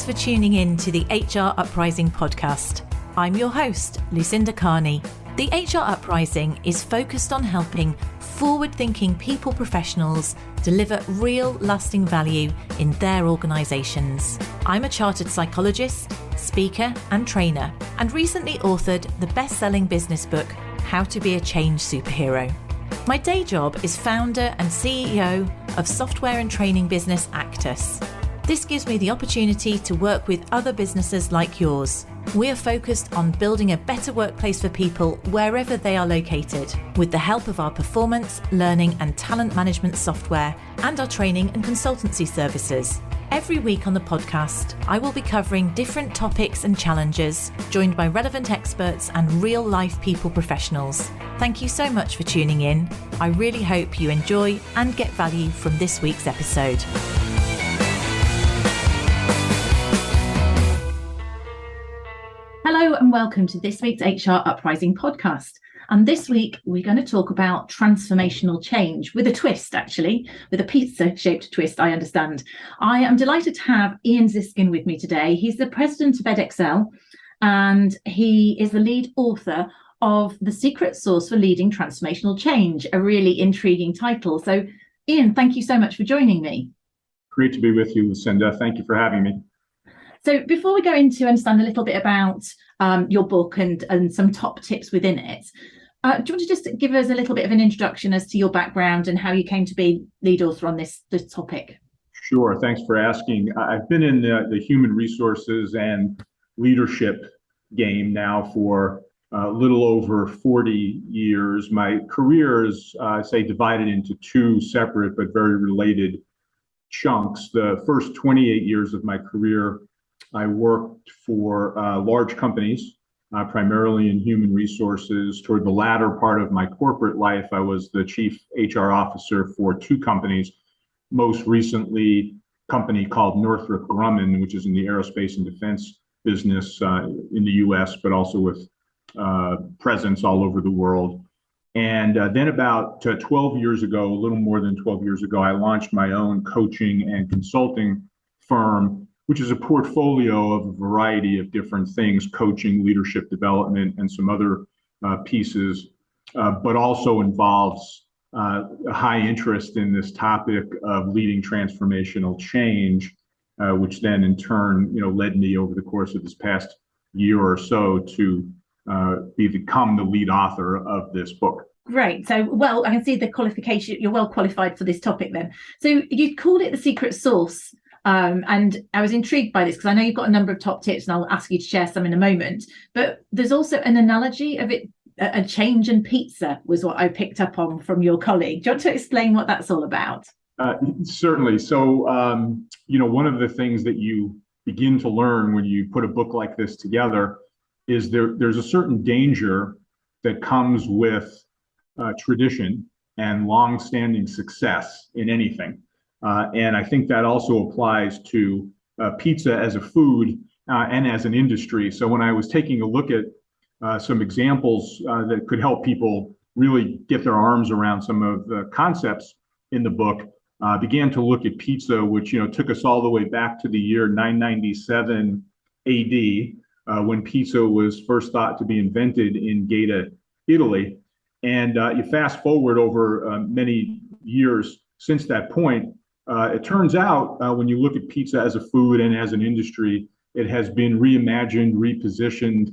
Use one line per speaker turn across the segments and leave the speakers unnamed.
for tuning in to the HR Uprising podcast. I'm your host, Lucinda. The HR Uprising is focused on helping forward-thinking people professionals deliver real lasting value in their organisations. I'm a chartered psychologist, speaker and trainer, and recently authored the best-selling business book, How to Be a Change Superhero. My day job is founder and CEO of software and training business Actus. This gives me the opportunity to work with other businesses like yours. We are focused on building a better workplace for people wherever they are located, with the help of our performance, learning and talent management software and our training and consultancy services. Every week on the podcast, I will be covering different topics and challenges, joined by relevant experts and real-life people professionals. Thank you so much for tuning in. I really hope you enjoy and get value from this week's episode. Hello and welcome to this week's HR Uprising podcast. And this week we're going to talk about transformational change with a twist, actually, with a pizza-shaped twist, I understand. I am delighted to have Ian Ziskin with me today. He's the president of EdXL and he is the lead author of The Secret Sauce for Leading Transformational Change, a really intriguing title. So Ian, thank you so much for joining me.
Great to be with you, Lucinda. Thank you for having me.
So before we go into understand a little bit about your book and some top tips within it, do you want to just give us a little bit of an introduction as to your background and how you came to be lead author on this topic?
Sure. Thanks for asking. I've been in the human resources and leadership game now for a little over 40 years. My career is, say, divided into two separate but very related chunks. The first 28 years of my career, I worked for large companies, primarily in human resources. Toward the latter part of my corporate life, I was the chief HR officer for two companies, most recently a company called Northrop Grumman, which is in the aerospace and defense business in the US, but also with presence all over the world. And then about 12 years ago, a little more than 12 years ago, I launched my own coaching and consulting firm, which is a portfolio of a variety of different things, coaching, leadership development, and some other pieces, but also involves a high interest in this topic of leading transformational change, which then in turn, led me over the course of this past year or so to become the lead author of this book.
Great. So, well, I can see the qualification. You're well qualified for this topic then. So you called it The Secret Sauce. And I was intrigued by this because I know you've got a number of top tips and I'll ask you to share some in a moment. But there's also an analogy of it, a change and pizza was what I picked up on from your colleague. Do you want to explain what that's all about?
Certainly. So, one of the things that you begin to learn when you put a book like this together is there's a certain danger that comes with tradition and long-standing success in anything. And I think that also applies to pizza as a food and as an industry. So when I was taking a look at some examples that could help people really get their arms around some of the concepts in the book, began to look at pizza, which took us all the way back to the year 997 AD, when pizza was first thought to be invented in Gaeta, Italy. And you fast forward over many years since that point. It turns out when you look at pizza as a food and as an industry, it has been reimagined, repositioned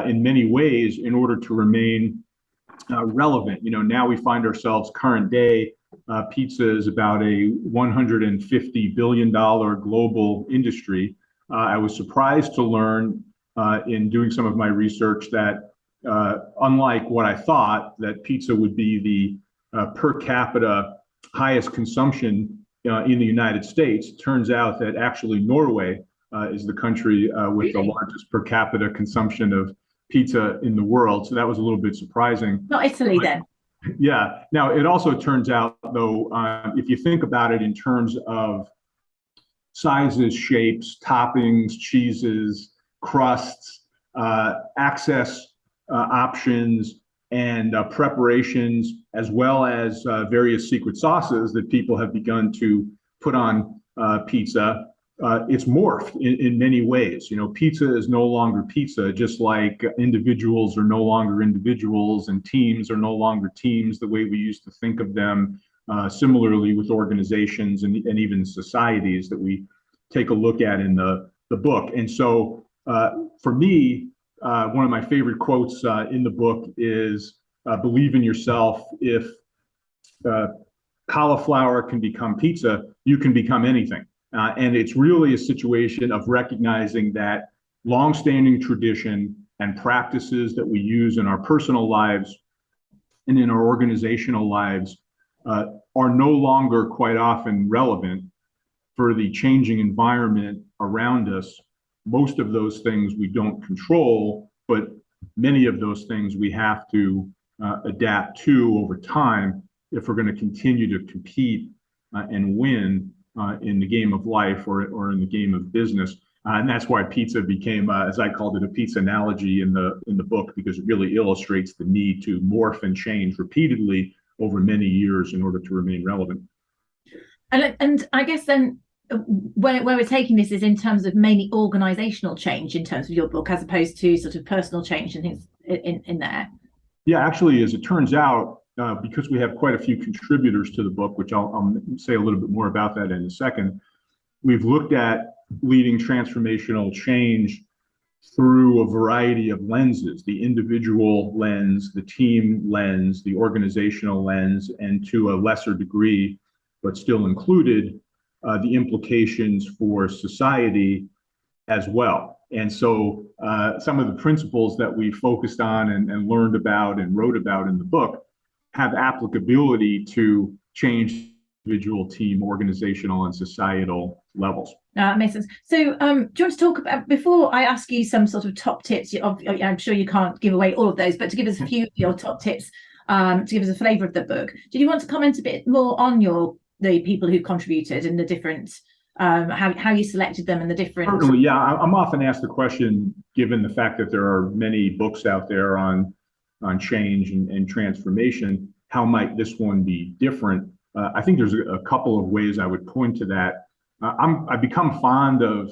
in many ways in order to remain relevant. Now we find ourselves current day. Pizza is about a $150 billion global industry. I was surprised to learn in doing some of my research that unlike what I thought, that pizza would be the per capita highest consumption in the United States. It turns out that actually Norway is the country with the largest per capita consumption of pizza in the world. So that was a little bit surprising.
Not Italy then.
Yeah. Now, it also turns out, though, if you think about it in terms of sizes, shapes, toppings, cheeses, crusts, access options, and preparations, as well as various secret sauces that people have begun to put on pizza, it's morphed in many ways. Pizza is no longer pizza, just like individuals are no longer individuals and teams are no longer teams the way we used to think of them. Similarly with organizations and even societies that we take a look at in the book. And so for me, one of my favorite quotes in the book is, believe in yourself. If cauliflower can become pizza, you can become anything. And it's really a situation of recognizing that longstanding tradition and practices that we use in our personal lives and in our organizational lives are no longer quite often relevant for the changing environment around us. Most of those things we don't control, but many of those things we have to adapt to over time if we're going to continue to compete and win in the game of life or in the game of business. And that's why pizza became, as I called it, a pizza analogy in the book, because it really illustrates the need to morph and change repeatedly over many years in order to remain relevant.
And I guess then where we're taking this is in terms of mainly organizational change in terms of your book, as opposed to sort of personal change and things in there.
Yeah, actually, as it turns out, because we have quite a few contributors to the book, which I'll say a little bit more about that in a second, we've looked at leading transformational change through a variety of lenses: the individual lens, the team lens, the organizational lens, and to a lesser degree, but still included, the implications for society as well. And so some of the principles that we focused on and learned about and wrote about in the book have applicability to change individual, team, organizational, and societal levels.
That makes sense. So do you want to talk about, before I ask you some sort of top tips, I'm sure you can't give away all of those, but to give us a few of your top tips, to give us a flavour of the book, did you want to comment a bit more on the people who contributed and the different, how you selected them and the different?
Certainly, yeah. I'm often asked the question, given the fact that there are many books out there on change and transformation, how might this one be different? I think there's a couple of ways I would point to that. I've become fond of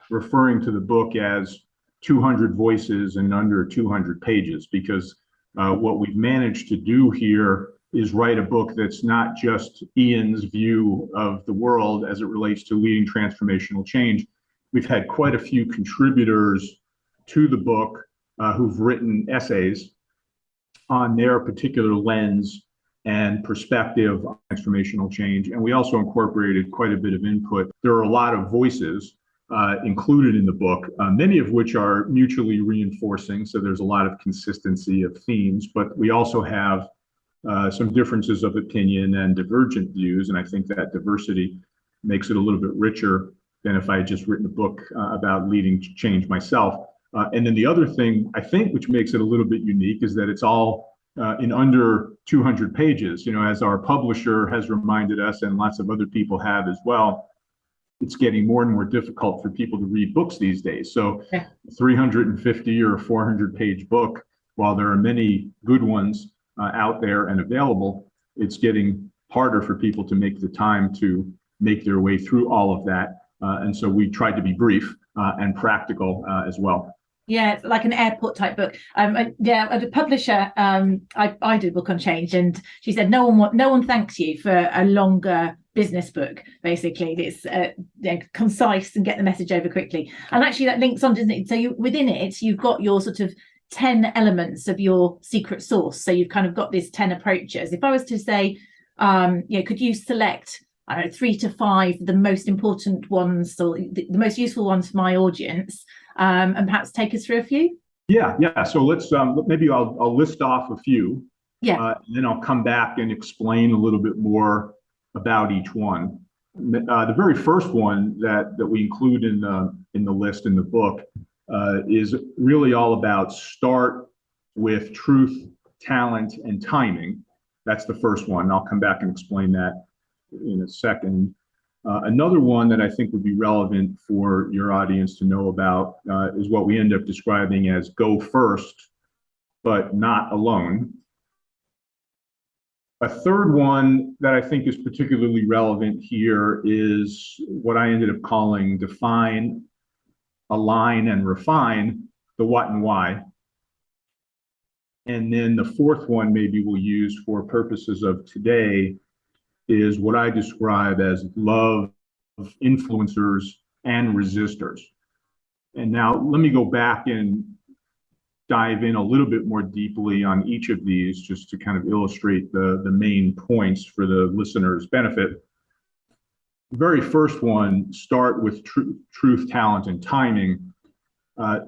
referring to the book as 200 voices and under 200 pages, because what we've managed to do here is write a book that's not just Ian's view of the world as it relates to leading transformational change. We've had quite a few contributors to the book who've written essays on their particular lens and perspective on transformational change. And we also incorporated quite a bit of input. There are a lot of voices included in the book, many of which are mutually reinforcing. So there's a lot of consistency of themes, but we also have some differences of opinion and divergent views. And I think that diversity makes it a little bit richer than if I had just written a book about leading change myself. And then the other thing, I think, which makes it a little bit unique is that it's all in under 200 pages. As our publisher has reminded us, and lots of other people have as well, it's getting more and more difficult for people to read books these days. So 350 or 400 page book, while there are many good ones out there and available, it's getting harder for people to make the time to make their way through all of that. And so we tried to be brief and practical as well.
Yeah, it's like an airport type book. The publisher, I did a book on change, and she said no one thanks you for a longer business book. Basically, it's concise and get the message over quickly. And actually, that links on, doesn't it? So within it, you've got your sort of 10 elements of your secret sauce. So you've kind of got these 10 approaches. If I was to say, could you select, I don't know, 3 to 5 the most important ones or the most useful ones for my audience, and perhaps take us through a few? Yeah.
So let's maybe I'll list off a few. And then I'll come back and explain a little bit more about each one. The very first one that we include in the list in the book is really all about start with truth, talent, and timing. That's the first one. I'll come back and explain that in a second. Another one that I think would be relevant for your audience to know about is what we end up describing as go first, but not alone. A third one that I think is particularly relevant here is what I ended up calling define, align, and refine, the what and why. And then the fourth one maybe we'll use for purposes of today is what I describe as love, influencers, and resistors. And now let me go back and dive in a little bit more deeply on each of these just to kind of illustrate the main points for the listener's benefit. The very first one, start with truth, talent, and timing,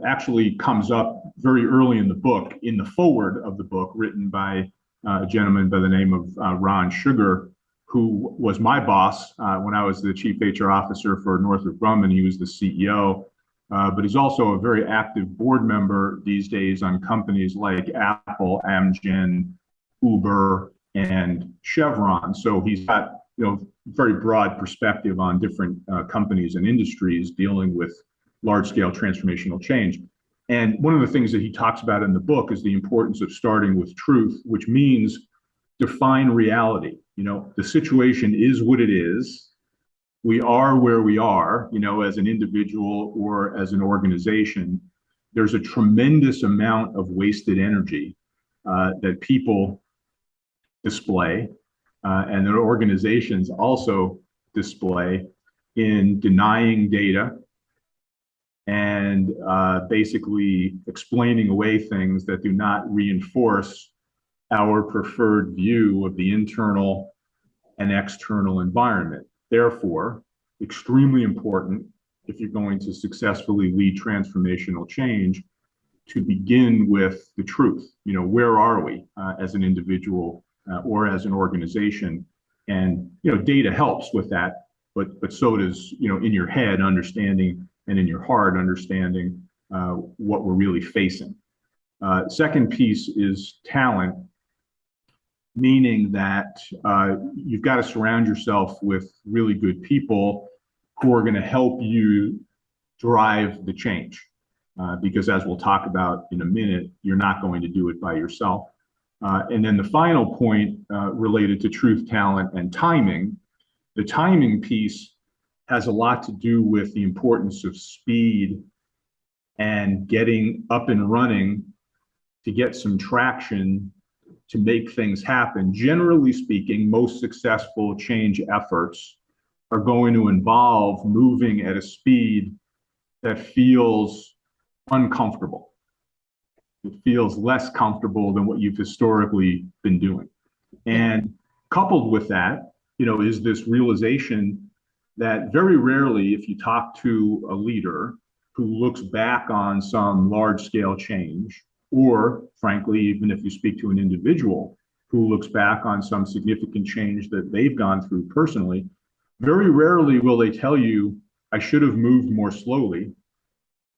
actually comes up very early in the book, in the foreword of the book, written by a gentleman by the name of Ron Sugar, who was my boss when I was the chief HR officer for Northrop Grumman. He was the CEO. But he's also a very active board member these days on companies like Apple, Amgen, Uber, and Chevron. So he's got very broad perspective on different companies and industries dealing with large-scale transformational change. And one of the things that he talks about in the book is the importance of starting with truth, which means define reality. The situation is what it is. We are where we are, as an individual or as an organization. There's a tremendous amount of wasted energy that people display and that organizations also display in denying data and basically explaining away things that do not reinforce our preferred view of the internal and external environment. Therefore, extremely important if you're going to successfully lead transformational change to begin with the truth. Where are we as an individual or as an organization? And data helps with that, but so does in your head understanding and in your heart understanding what we're really facing. Second piece is talent, meaning that you've got to surround yourself with really good people who are going to help you drive the change. Because as we'll talk about in a minute, you're not going to do it by yourself. And then the final point related to truth, talent, and timing, the timing piece has a lot to do with the importance of speed and getting up and running to get some traction to make things happen. Generally speaking, most successful change efforts are going to involve moving at a speed that feels uncomfortable. It feels less comfortable than what you've historically been doing. And coupled with that, is this realization that very rarely, if you talk to a leader who looks back on some large-scale change, or frankly, even if you speak to an individual who looks back on some significant change that they've gone through personally, very rarely will they tell you, I should have moved more slowly.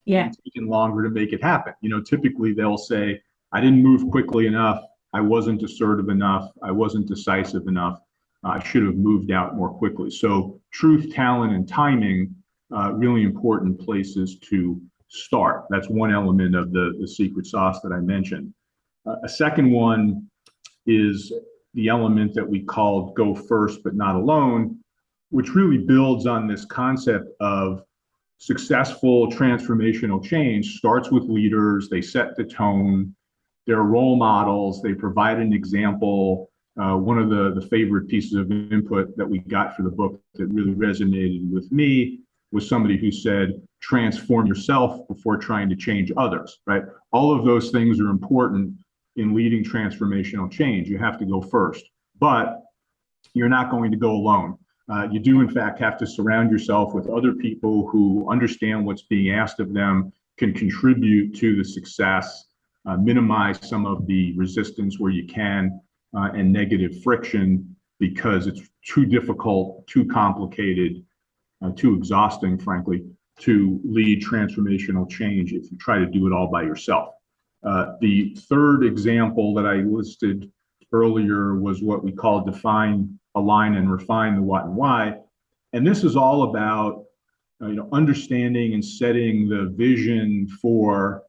And taken longer to make it happen. Typically they'll say, I didn't move quickly enough. I wasn't assertive enough. I wasn't decisive enough. I should have moved out more quickly. So truth, talent, and timing, really important places to start. That's one element of the secret sauce that I mentioned. A second one is the element that we called go first but not alone, which really builds on this concept of successful transformational change starts with leaders. They set the tone. They're role models. They provide an example. One of the favorite pieces of input that we got for the book that really resonated with me was somebody who said, transform yourself before trying to change others, right? All of those things are important in leading transformational change. You have to go first, but you're not going to go alone. You do, in fact, have to surround yourself with other people who understand what's being asked of them, can contribute to the success, minimize some of the resistance where you can, and negative friction, because it's too difficult, too complicated, too exhausting, frankly, to lead transformational change if you try to do it all by yourself. The third example that I listed earlier was what we call define, align, and refine, the what and why. And this is all about understanding and setting the vision for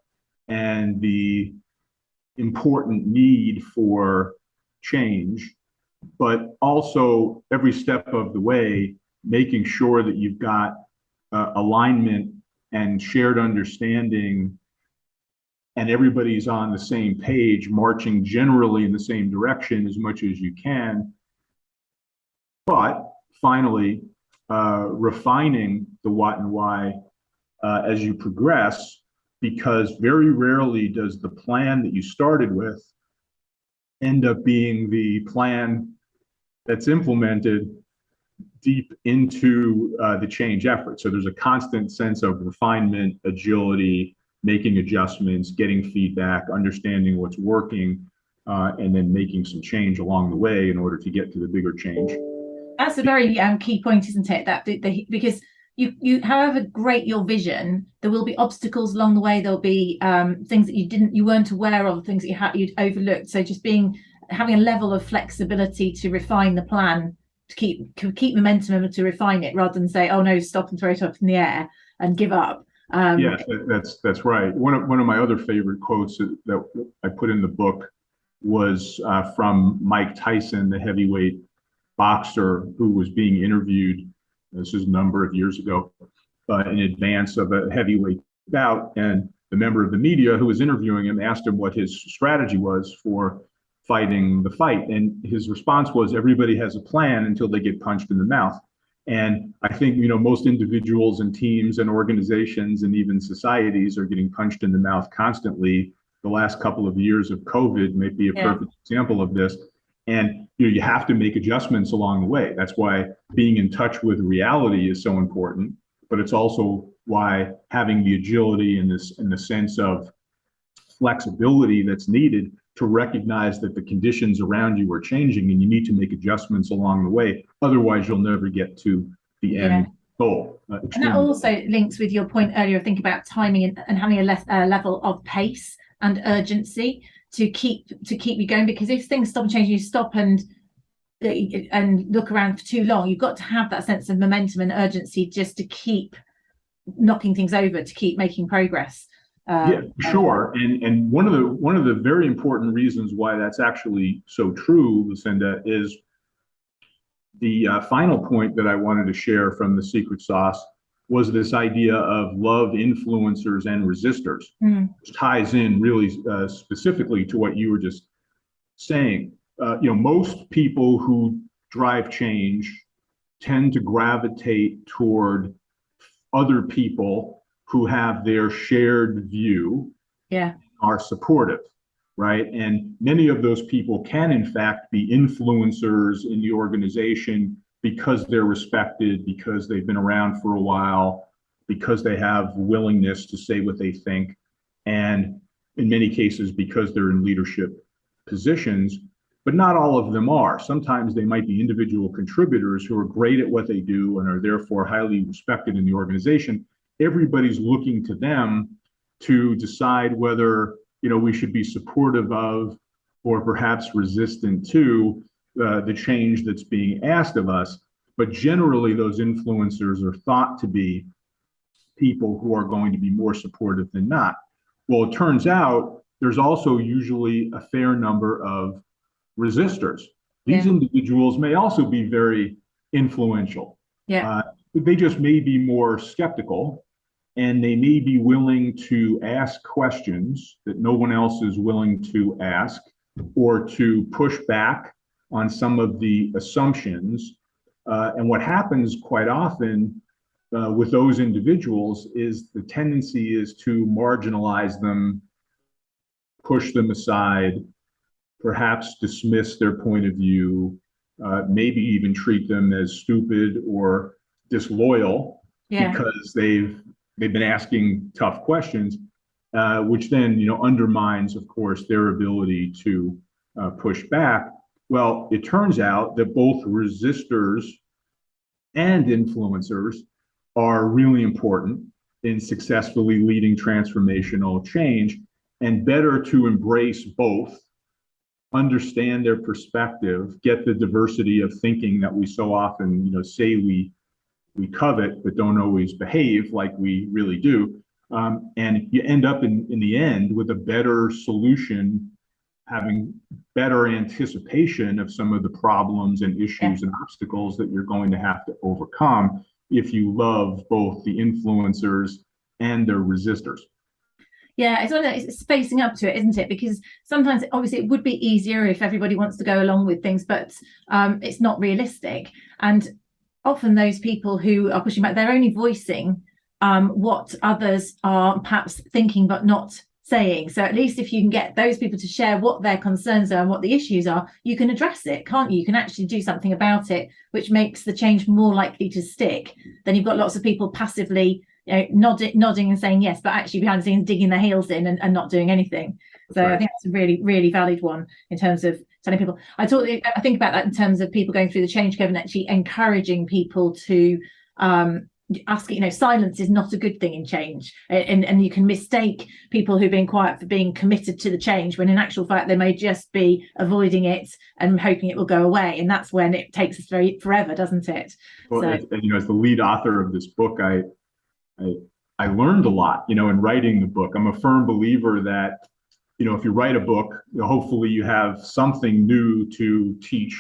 and the important need for change but also every step of the way, making sure that you've got alignment and shared understanding, and everybody's on the same page, marching generally in the same direction as much as you can. But finally, refining the what and why as you progress, because very rarely does the plan that you started with end up being the plan that's implemented deep into the change effort. So there's a constant sense of refinement, agility, making adjustments, getting feedback, understanding what's working, and then making some change along the way in order to get to the bigger change.
That's a very key point, isn't it? That because you, however great your vision, there will be obstacles along the way. There'll be things that you weren't aware of, things that you'd overlooked. So just having a level of flexibility to refine the plan, to keep momentum and to refine it, rather than say, oh no, stop and throw it up in the air and give up.
Yes, that's right. One of my other favorite quotes that I put in the book was from Mike Tyson, the heavyweight boxer who was being interviewed. This is a number of years ago, in advance of a heavyweight bout, and the member of the media who was interviewing him asked him what his strategy was for fighting the fight, and his response was, everybody has a plan until they get punched in the mouth. And I think, most individuals and teams and organizations and even societies are getting punched in the mouth constantly. The last couple of years of COVID may be a perfect example of this. And you have to make adjustments along the way. That's why being in touch with reality is so important, but it's also why having the agility and the sense of flexibility that's needed to recognize that the conditions around you are changing and you need to make adjustments along the way. Otherwise, you'll never get to the end goal.
And that also links with your point earlier, think about timing and having a level of pace and urgency to keep you going, because if things stop and change, you stop and look around for too long. You've got to have that sense of momentum and urgency just to keep knocking things over, to keep making progress.
Yeah, sure. And one of the very important reasons why that's actually so true, Lucinda, is the final point that I wanted to share from the secret sauce was this idea of love influencers and resistors, which ties in really specifically to what you were just saying. Most people who drive change tend to gravitate toward other people who have their shared view, are supportive, right? And many of those people can, in fact, be influencers in the organization because they're respected, because they've been around for a while, because they have willingness to say what they think, and in many cases, because they're in leadership positions. But not all of them are. Sometimes they might be individual contributors who are great at what they do and are therefore highly respected in the organization. Everybody's looking to them to decide whether we should be supportive of or perhaps resistant to the change that's being asked of us. But generally, those influencers are thought to be people who are going to be more supportive than not. Well, it turns out there's also usually a fair number of resistors. These individuals may also be very influential. They just may be more skeptical, and they may be willing to ask questions that no one else is willing to ask, or to push back on some of the assumptions. And what happens quite often with those individuals is the tendency is to marginalize them, push them aside, perhaps dismiss their point of view, maybe even treat them as stupid or disloyal because they've been asking tough questions, which then undermines, of course, their ability to push back. Well, it turns out that both resistors and influencers are really important in successfully leading transformational change, and better to embrace both, understand their perspective, get the diversity of thinking that we so often say we covet but don't always behave like we really do, and you end up in the end with a better solution having better anticipation of some of the problems and issues and obstacles that you're going to have to overcome if you love both the influencers and their resistors.
Yeah, it's facing up to it, isn't it? Because sometimes, obviously, it would be easier if everybody wants to go along with things, but it's not realistic. And often those people who are pushing back, they're only voicing what others are perhaps thinking but not saying. So at least if you can get those people to share what their concerns are and what the issues are, you can address it, can't you? You can actually do something about it, which makes the change more likely to stick. Then you've got lots of people passively nodding and saying yes, but actually behind the scenes digging their heels in and not doing anything. So right. I think that's a really, really valid one in terms of telling people. I think about that in terms of people going through the change curve and actually encouraging people to ask, silence is not a good thing in change. And you can mistake people who've been quiet for being committed to the change, when in actual fact, they may just be avoiding it and hoping it will go away. And that's when it takes us forever, doesn't it?
Well, as the lead author of this book, I learned a lot, in writing the book. I'm a firm believer that, if you write a book, hopefully you have something new to teach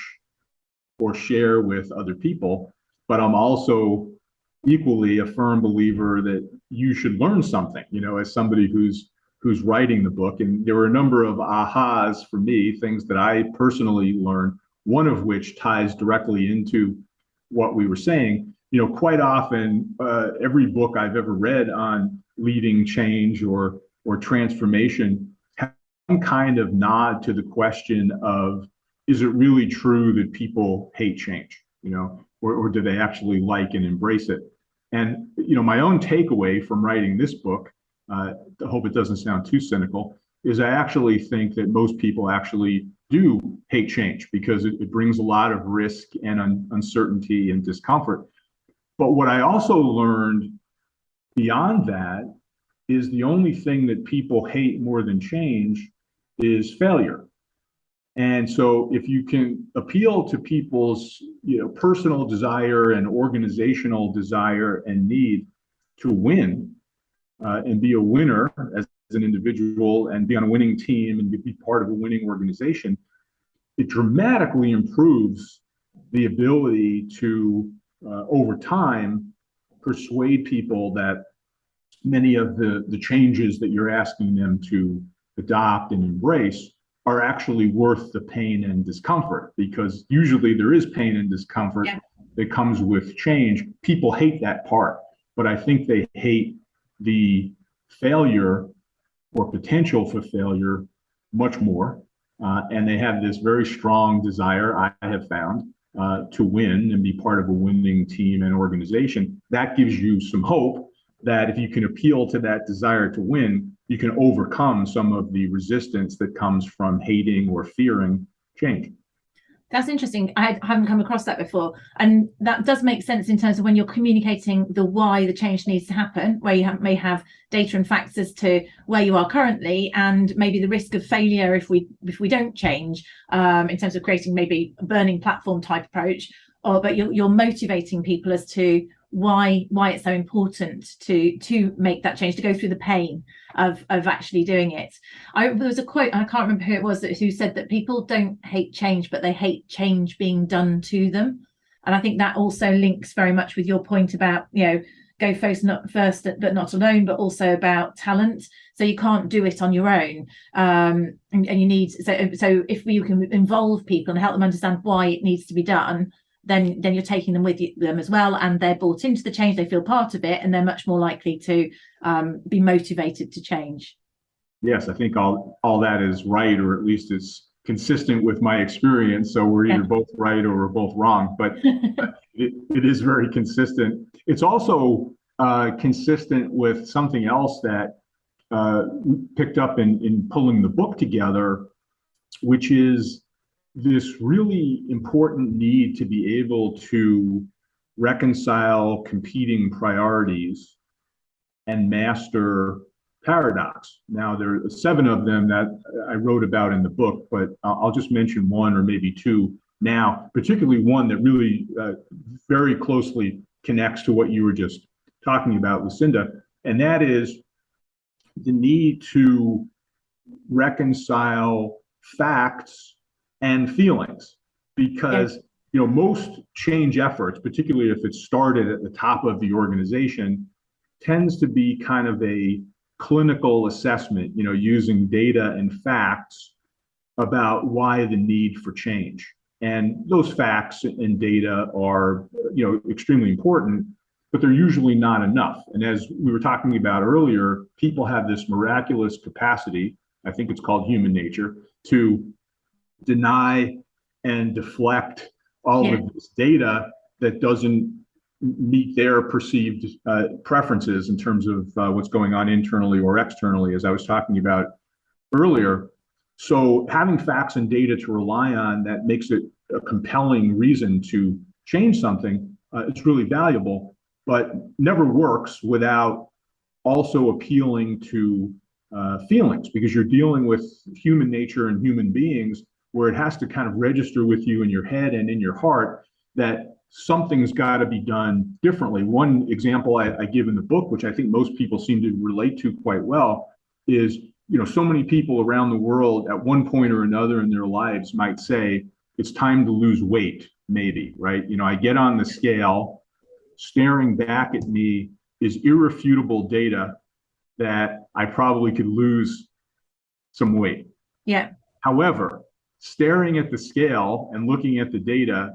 or share with other people. But I'm also equally a firm believer that you should learn something, as somebody who's writing the book. And there were a number of ahas for me, things that I personally learned, one of which ties directly into what we were saying. Quite often, every book I've ever read on leading change or transformation has some kind of nod to the question of, is it really true that people hate change, or do they actually like and embrace it? And, my own takeaway from writing this book, I hope it doesn't sound too cynical, is I actually think that most people actually do hate change because it brings a lot of risk and uncertainty and discomfort. But what I also learned beyond that is the only thing that people hate more than change is failure. And so if you can appeal to people's personal desire and organizational desire and need to win and be a winner as an individual and be on a winning team and be part of a winning organization, it dramatically improves the ability to over time, persuade people that many of the changes that you're asking them to adopt and embrace are actually worth the pain and discomfort, because usually there is pain and discomfort that comes with change. People hate that part, but I think they hate the failure or potential for failure much more. And they have this very strong desire, I have found, to win and be part of a winning team and organization. That gives you some hope that if you can appeal to that desire to win, you can overcome some of the resistance that comes from hating or fearing change.
That's interesting. I haven't come across that before. And that does make sense in terms of when you're communicating the why the change needs to happen, where you may have data and facts as to where you are currently and maybe the risk of failure if we don't change, in terms of creating maybe a burning platform type approach, but you're motivating people as to why it's so important to make that change, to go through the pain of actually doing it. There was a quote, I can't remember who it was, who said that people don't hate change, but they hate change being done to them. And I think that also links very much with your point about, go first but not alone, but also about talent. So you can't do it on your own, and you need so if you can involve people and help them understand why it needs to be done, then you're taking them with them as well, and they're bought into the change, they feel part of it, and they're much more likely to be motivated to change.
Yes, I think all that is right, or at least it's consistent with my experience. So we're either both right or we're both wrong, but it is very consistent. It's also consistent with something else that we picked up in pulling the book together, which is this really important need to be able to reconcile competing priorities and master paradox. Now, there are 7 of them that I wrote about in the book, but I'll just mention 1 or maybe 2 now, particularly one that really very closely connects to what you were just talking about, Lucinda, and that is the need to reconcile facts and feelings, because most change efforts, particularly if it's started at the top of the organization, tends to be kind of a clinical assessment, using data and facts about why the need for change. And those facts and data are, extremely important, but they're usually not enough. And as we were talking about earlier, people have this miraculous capacity, I think it's called human nature, to deny and deflect all of this data that doesn't meet their perceived preferences in terms of what's going on internally or externally, as I was talking about earlier. So having facts and data to rely on that makes it a compelling reason to change something, it's really valuable, but never works without also appealing to feelings, because you're dealing with human nature and human beings, where it has to kind of register with you in your head and in your heart that something's got to be done differently. One example I give in the book, which I think most people seem to relate to quite well, is so many people around the world at one point or another in their lives might say, it's time to lose weight, maybe, right? I get on the scale, staring back at me is irrefutable data that I probably could lose some weight.
Yeah.
However, staring at the scale and looking at the data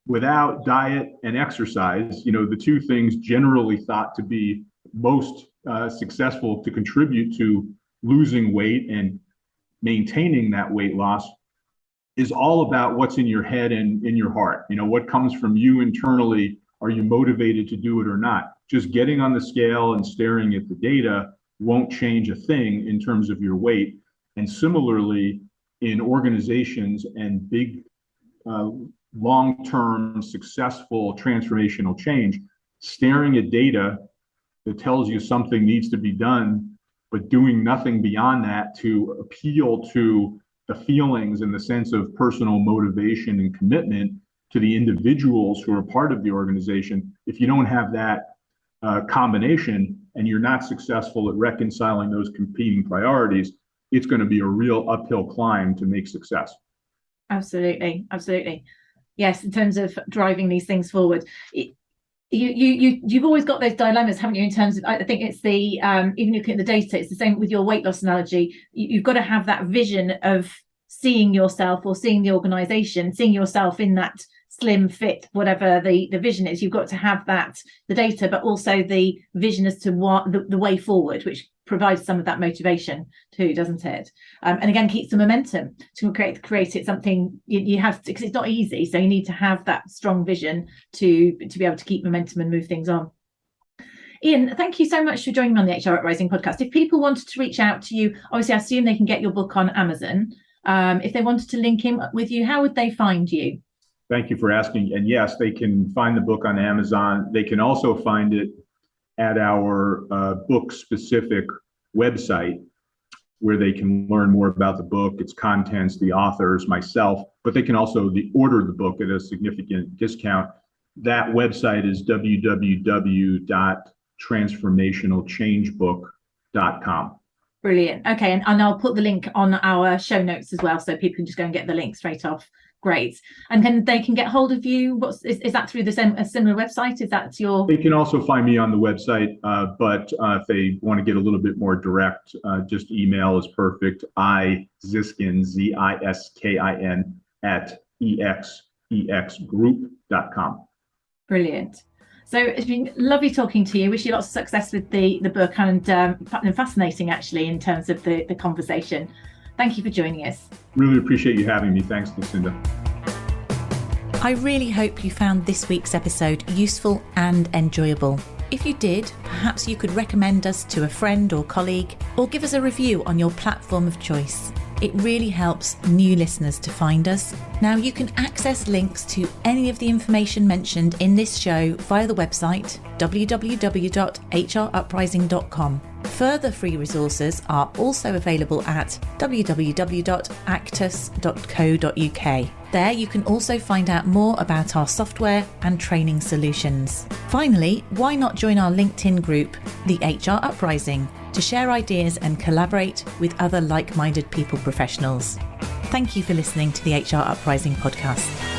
without diet and exercise, the two things generally thought to be most successful to contribute to losing weight and maintaining that weight loss, is all about what's in your head and in your heart. What comes from you internally. Are you motivated to do it or not? Just getting on the scale and staring at the data won't change a thing in terms of your weight. And similarly, in organizations and big, long-term, successful transformational change, staring at data that tells you something needs to be done, but doing nothing beyond that to appeal to the feelings and the sense of personal motivation and commitment to the individuals who are part of the organization. If you don't have that combination and you're not successful at reconciling those competing priorities, it's going to be a real uphill climb to make success. Absolutely.
Yes, in terms of driving these things forward. You've always got those dilemmas, haven't you, in terms of, I think it's the even looking at the data, it's the same with your weight loss analogy. You've got to have that vision of seeing yourself or seeing the organization, seeing yourself in that slim fit, whatever the vision is. You've got to have that, the data, but also the vision as to what the way forward, which provides some of that motivation too, doesn't it? And again, keeps the momentum to create it something you have to, because it's not easy. So you need to have that strong vision to be able to keep momentum and move things on. Ian, thank you so much for joining me on the HR Uprising podcast. If people wanted to reach out to you, obviously I assume they can get your book on Amazon. If they wanted to link in with you, how would they find you?
Thank you for asking. And yes, they can find the book on Amazon. They can also find it at our book-specific website, where they can learn more about the book, its contents, the authors, myself, but they can also order the book at a significant discount. That website is www.transformationalchangebook.com.
Brilliant. Okay, and I'll put the link on our show notes as well, so people can just go and get the link straight off. Great. And they can get hold of you? Is that through a similar website? Is that your? They
can also find me on the website, but if they want to get a little bit more direct, just email is perfect. Ziskin, Ziskin at exexgroup.com.
Brilliant. So it's been lovely talking to you. Wish you lots of success with the book, and fascinating actually in terms of the conversation. Thank you for joining us.
Really appreciate you having me. Thanks, Lucinda.
I really hope you found this week's episode useful and enjoyable. If you did, perhaps you could recommend us to a friend or colleague, or give us a review on your platform of choice. It really helps new listeners to find us. Now you can access links to any of the information mentioned in this show via the website www.hruprising.com. Further free resources are also available at www.actus.co.uk. There you can also find out more about our software and training solutions. Finally, why not join our LinkedIn group, The HR Uprising? to share ideas and collaborate with other like-minded people professionals. Thank you for listening to the HR Uprising podcast.